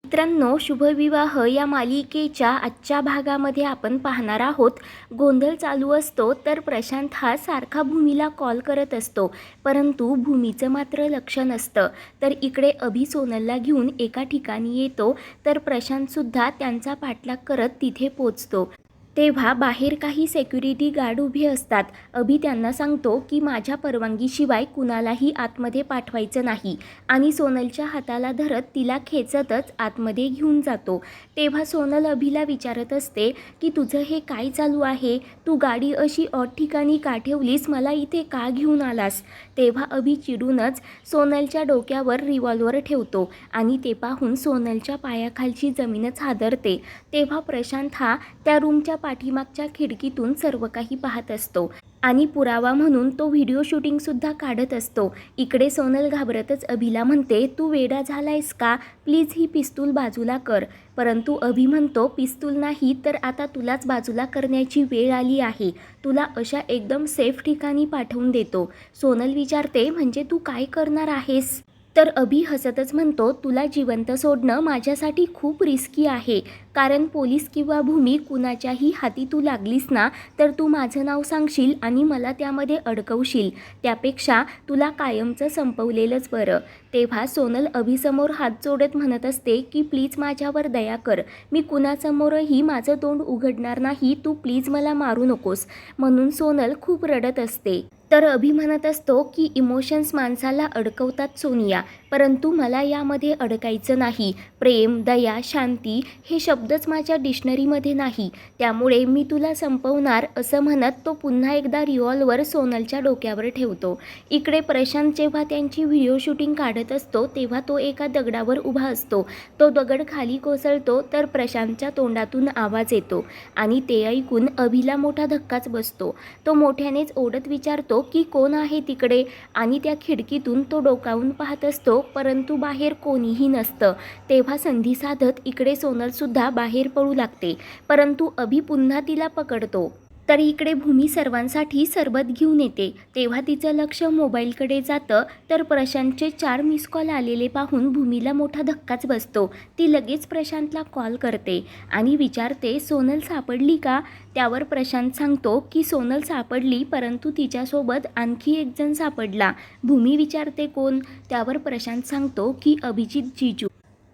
मित्रांनो, शुभविवाह या मालिकेच्या आजच्या भागामध्ये आपण पाहणार आहोत. गोंधळ चालू असतो तर प्रशांत हा सारखा भूमीला कॉल करत असतो, परंतु भूमीचं मात्र लक्ष नसतं. तर इकडे अभि सोनलला घेऊन एका ठिकाणी येतो तर प्रशांतसुद्धा त्यांचा पाठलाग करत तिथे पोचतो. तेव्हा बाहेर काही सिक्युरिटी गार्ड उभे असतात. अभि त्यांना सांगतो की माझ्या परवानगीशिवाय कुणालाही आतमध्ये पाठवायचं नाही आणि सोनलच्या हाताला धरत तिला खेचतच आतमध्ये घेऊन जातो. तेव्हा सोनल अभिला विचारत असते की तुझं हे काय चालू आहे, तू गाडी अशी ऑड ठिकाणी का ठेवलीस, मला इथे का घेऊन आलास. तेव्हा अभि चिडूनच सोनलच्या डोक्यावर रिव्हॉल्वर ठेवतो आणि ते पाहून सोनलच्या पायाखालची जमीनच हादरते. तेव्हा प्रशांत हा त्या रूमच्या पाठीमागच्या खिडकीतून सर्व काही पाहत असतो आणि पुरावा म्हणून तो व्हिडिओ शूटिंगसुद्धा काढत असतो. इकडे सोनल घाबरतच अभिला म्हणते, तू वेडा झालायस का, प्लीज ही पिस्तूल बाजूला कर. परंतु अभि म्हणतो, पिस्तूल नाही तर आता तुलाच बाजूला करण्याची वेळ आली आहे, तुला अशा एकदम सेफ ठिकाणी पाठवून देतो. सोनल विचारते, म्हणजे तू काय करणार आहेस. तर अभि हसतच म्हणतो, तुला जिवंत सोडणं माझ्यासाठी खूप रिस्की आहे, कारण पोलीस किंवा भूमी कुणाच्याही हाती तू लागलीस ना तर तू माझं नाव सांगशील आणि मला त्यामध्ये अडकवशील, त्यापेक्षा तुला कायमचं संपवलेलंच बरं. तेव्हा सोनल अभिसमोर हात जोडत म्हणत असते की प्लीज माझ्यावर दया कर, मी कुणासमोरही माझं तोंड उघडणार नाही, तू प्लीज मला मारू नकोस. म्हणून सोनल खूप रडत असते. तर अभि म्हणत असतो की इमोशन्स माणसाला अडकवतात सोनिया, परंतु मला यामध्ये अडकायचं नाही. प्रेम, दया, शांती हे शब्दच माझ्या डिक्शनरीमध्ये नाही, त्यामुळे मी तुला संपवणार, असं म्हणत तो पुन्हा एकदा रिव्हॉल्वर सोनलच्या डोक्यावर ठेवतो. इकडे प्रशांत जेव्हा त्यांची व्हिडिओ शूटिंग काढत असतो तेव्हा तो एका दगडावर उभा असतो. तो दगड खाली कोसळतो तर प्रशांतच्या तोंडातून आवाज येतो आणि ते ऐकून अभिला मोठा धक्काच बसतो. तो मोठ्यानेच ओढत विचारतो की कोण आहे तिकडे, आणि त्या खिडकीतून तो डोकावून पाहत असतो, परंतु बाहेर कोणीही नसतं. तेव्हा संधी साधत इकडे सोनलसुद्धा बाहेर पळू लागते, परंतु अभि पुन्हा तिला पकडतो. तर इकडे भूमी सर्वांसाठी सरबत घेऊन येते. तेव्हा तिचं लक्ष मोबाईलकडे जातं तर प्रशांतचे 4 मिस कॉल आलेले पाहून भूमीला मोठा धक्काच बसतो. ती लगेच प्रशांतला कॉल करते आणि विचारते, सोनल सापडली का. त्यावर प्रशांत सांगतो की सोनल सापडली, परंतु तिच्यासोबत आणखी एक जण सापडला. भूमी विचारते कोण. त्यावर प्रशांत सांगतो की अभिजित जीजू.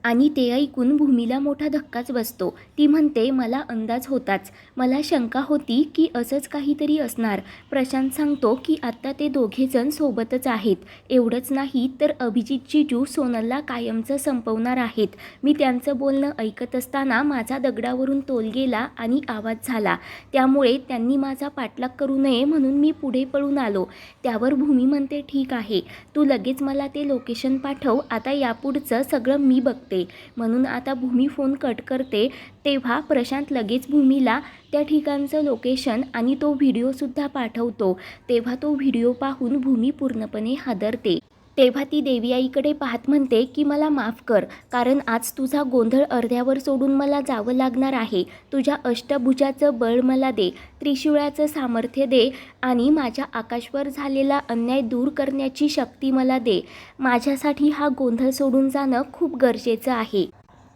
आणि ते ऐकून भूमीला मोठा धक्काच बसतो. ती म्हणते, मला अंदाज होताच, मला शंका होती की असंच काहीतरी असणार. प्रशांत सांगतो की आत्ता ते दोघेजण सोबतच आहेत. एवढंच नाही तर अभिजित जीजू सोनलला कायमचं संपवणार आहेत. मी त्यांचं बोलणं ऐकत असताना माझा दगडावरून तोल गेला आणि आवाज झाला, त्यामुळे त्यांनी माझा पाठलाग करू नये म्हणून मी पुढे पळून आलो. त्यावर भूमी म्हणते, ठीक आहे, तू लगेच मला ते लोकेशन पाठव, आता यापुढचं सगळं मी बघते. म्हणून आता भूमी फोन कट करते. तेव्हा प्रशांत लगेच भूमीला त्या ठिकाणचं लोकेशन आणि तो व्हिडिओसुद्धा पाठवतो. तेव्हा तो व्हिडिओ पाहून भूमी पूर्णपणे हादरते. तेव्हा ती देवी आईकडे पाहत म्हणते की मला माफ कर, कारण आज तुझा गोंधळ अर्ध्यावर सोडून मला जावं लागणार आहे. तुझ्या अष्टभुजाचं बळ मला दे, त्रिशूळाचं सामर्थ्य दे आणि माझ्या आकाशवर झालेला अन्याय दूर करण्याची शक्ती मला दे. माझ्यासाठी हा गोंधळ सोडून जाणं खूप गरजेचं आहे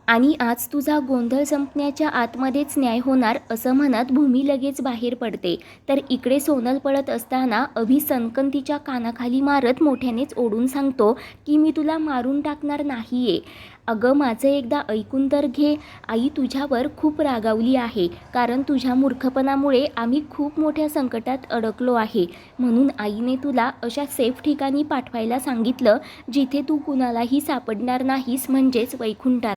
आणि आज तुझा गोंधळ संपण्याच्या आतमध्येच न्याय होणार, असं म्हणत भूमी लगेच बाहेर पडते. तर इकडे सोनल पळत असताना अभि सनकन तिच्या कानाखाली मारत मोठ्यानेच ओढून सांगतो की मी तुला मारून टाकणार नाहीये. अगं माझं एकदा ऐकून तर घे, आई तुझ्यावर खूप रागावली आहे, कारण तुझ्या मूर्खपणामुळे आम्ही खूप मोठ्या संकटात अडकलो आहे. म्हणून आईने तुला अशा सेफ ठिकाणी पाठवायला सांगितलं जिथे तू कुणालाही सापडणार नाहीस, म्हणजेच वैकुंठात.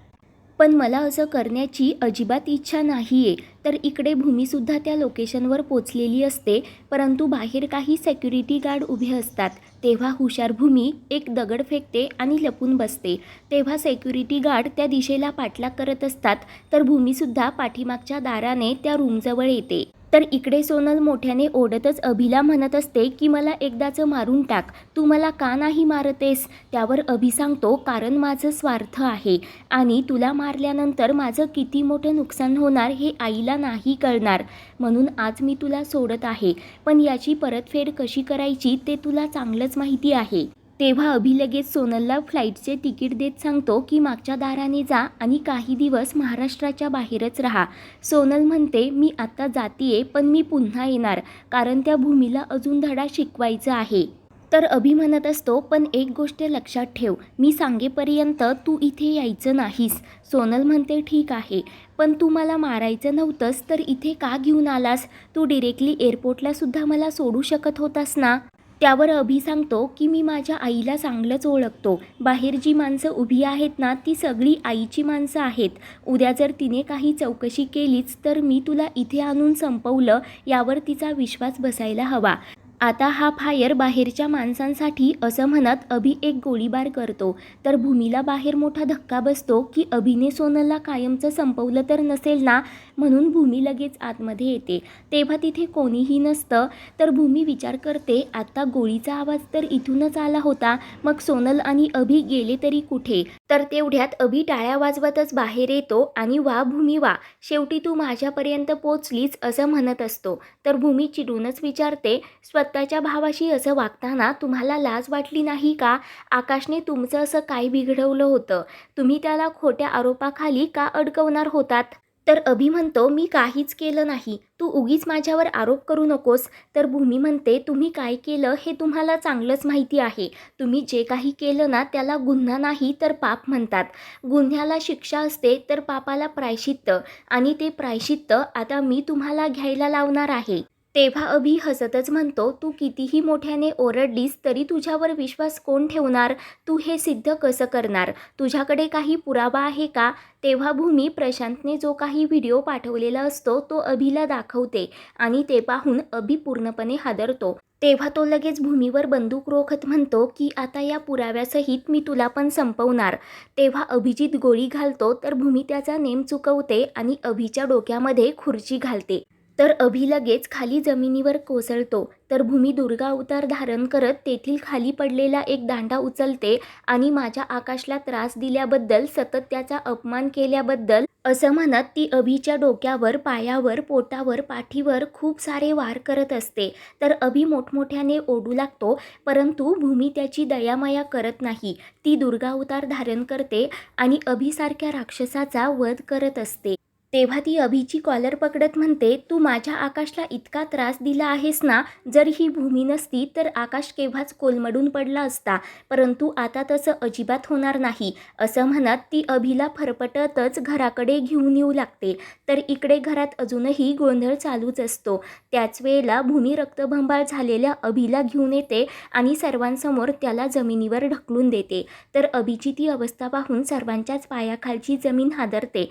पण मला असं करण्याची अजिबात इच्छा नाही आहे. तर इकडे भूमीसुद्धा त्या लोकेशनवर पोचलेली असते, परंतु बाहेर काही सिक्युरिटी गार्ड उभे असतात. तेव्हा हुशार भूमी एक दगड फेकते आणि लपून बसते. तेव्हा सिक्युरिटी गार्ड त्या दिशेला पाठलाग करत असतात, तर भूमीसुद्धा पाठीमागच्या दाराने त्या रूमजवळ येते. तर इकडे सोनल मोठ्याने ओढतच अभिला म्हणत असते की मला एकदाचं मारून टाक, तू मला का नाही मारतेस. त्यावर अभि सांगतो, कारण माझं स्वार्थ आहे आणि तुला मारल्यानंतर माझं किती मोठं नुकसान होणार हे आईला नाही कळणार, म्हणून आज मी तुला सोडत आहे, पण याची परतफेड कशी करायची ते तुला चांगलंच माहिती आहे. तेव्हा अभि लगेच सोनलला फ्लाईटचे तिकीट देत सांगतो की मागच्या दाराने जा आणि काही दिवस महाराष्ट्राच्या बाहेरच राहा. सोनल म्हणते मी आता जातीये पण मी पुन्हा येणार, कारण त्या भूमीला अजून धडा शिकवायचा आहे. तर अभि म्हणत असतो पण एक गोष्ट लक्षात ठेव, मी सांगेपर्यंत तू इथे यायचं नाहीस. सोनल म्हणते ठीक आहे, पण तू मला मारायचं नव्हतंस तर इथे का घेऊन आलास? तू डिरेक्टली एअरपोर्टला सुद्धा मला सोडू शकत होतास ना. त्यावर अभि सांगतो की मी माझ्या आईला चांगलंच ओळखतो. बाहेर जी माणसं उभी आहेत ना ती सगळी आईची माणसं आहेत. उद्या जर तिने काही चौकशी केलीच तर मी तुला इथे आणून संपवलं यावर तिचा विश्वास बसायला हवा. आता हा फायर बाहेरच्या माणसांसाठी, असं म्हणत अभि एक गोळीबार करतो. तर भूमीला बाहेर मोठा धक्का बसतो की अभिने सोनलला कायमचं संपवलं तर नसेल ना, म्हणून भूमी लगेच आतमध्ये येते. तेव्हा तिथे कोणीही नसतं. तर भूमी विचार करते आता गोळीचा आवाज तर इथूनच आला होता, मग सोनल आणि अभि गेले तरी कुठे? तर तेवढ्यात अभि टाळ्या वाजवतच बाहेर येतो आणि वा भूमी वा, शेवटी तू माझ्यापर्यंत पोचलीच, असं म्हणत असतो. तर भूमी चिडूनच विचारते स्वतःच्या भावाशी असं वागताना तुम्हाला लाज वाटली नाही का? आकाशने तुमचं असं काय बिघडवलं होतं? तुम्ही त्याला खोट्या आरोपाखाली का अडकवणार होतात? तर अभि म्हणतो मी काहीच केलं नाही, तू उगीच माझ्यावर आरोप करू नकोस. तर भूमी म्हणते तुम्ही काय केलं हे तुम्हाला चांगलंच माहिती आहे. तुम्ही जे काही केलं ना त्याला गुन्हा नाही तर पाप म्हणतात. गुन्ह्याला शिक्षा असते तर पापाला प्रायश्चित्त, आणि ते प्रायश्चित्त आता मी तुम्हाला घ्यायला लावणार आहे. तेव्हा अभि हसतच म्हणतो तू कितीही मोठ्याने ओरडलीस तरी तुझ्यावर विश्वास कोण ठेवणार? तू हे सिद्ध कसं करणार? तुझ्याकडे काही पुरावा आहे का? तेव्हा भूमी प्रशांतने जो काही व्हिडिओ पाठवलेला असतो तो अभिला दाखवते आणि ते पाहून अभि पूर्णपणे हादरतो. तेव्हा तो लगेच भूमीवर बंदूक रोखत म्हणतो की आता या पुराव्यासहित मी तुला पण संपवणार. तेव्हा अभिजित गोळी घालतो तर भूमी त्याचा नेम चुकवते आणि अभिच्या डोक्यामध्ये खुर्ची घालते. तर अभि लगेच खाली जमिनीवर कोसळतो. तर भूमी दुर्गा अवतार धारण करत तेथील खाली पडलेला एक दांडा उचलते आणि माझ्या आकाशला त्रास दिल्याबद्दल, सतत त्याचा अपमान केल्याबद्दल असं म्हणत ती अभिच्या डोक्यावर, पायावर, पोटावर, पाठीवर खूप सारे वार करत असते. तर अभि मोठमोठ्याने ओढू लागतो, परंतु भूमी त्याची दयामाया करत नाही. ती दुर्गा अवतार धारण करते आणि अभिसारख्या राक्षसाचा वध करत असते. तेव्हा ती अभिची कॉलर पकडत म्हणते तू माझ्या आकाशला इतका त्रास दिला आहेस ना, जर ही भूमी नसती तर आकाश केव्हाच कोलमडून पडला असता, परंतु आता तसं अजिबात होणार नाही. असं म्हणत ती अभिला फरफटतच घराकडे घेऊन येऊ लागते. तर इकडे घरात अजूनही गोंधळ चालूच असतो. त्याच वेळेला भूमी रक्तबंबाळ झालेल्या अभिला घेऊन येते आणि सर्वांसमोर त्याला जमिनीवर ढकलून देते. तर अभिची ती अवस्था पाहून सर्वांच्याच पायाखालची जमीन हादरते.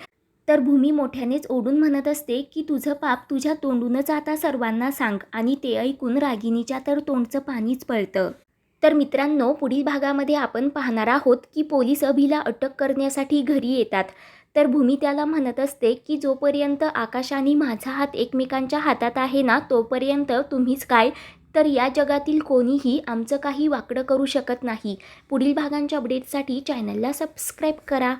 तर भूमी मोठ्यानेच ओढून म्हणत असते की तुझं पाप तुझ्या तोंडूनच आता सर्वांना सांग, आणि ते ऐकून रागिणीच्या तर तोंडचं पाणीच पळतं. तर मित्रांनो, पुढील भागामध्ये आपण पाहणार आहोत की पोलीस अभिला अटक करण्यासाठी घरी येतात. तर भूमी त्याला म्हणत असते की जोपर्यंत आकाश आणि माझा हात एकमेकांच्या हातात आहे ना तोपर्यंत तुम्हीच काय तर या जगातील कोणीही आमचं काही वाकडं करू शकत नाही. पुढील भागांच्या अपडेटसाठी चॅनलला सबस्क्राईब करा.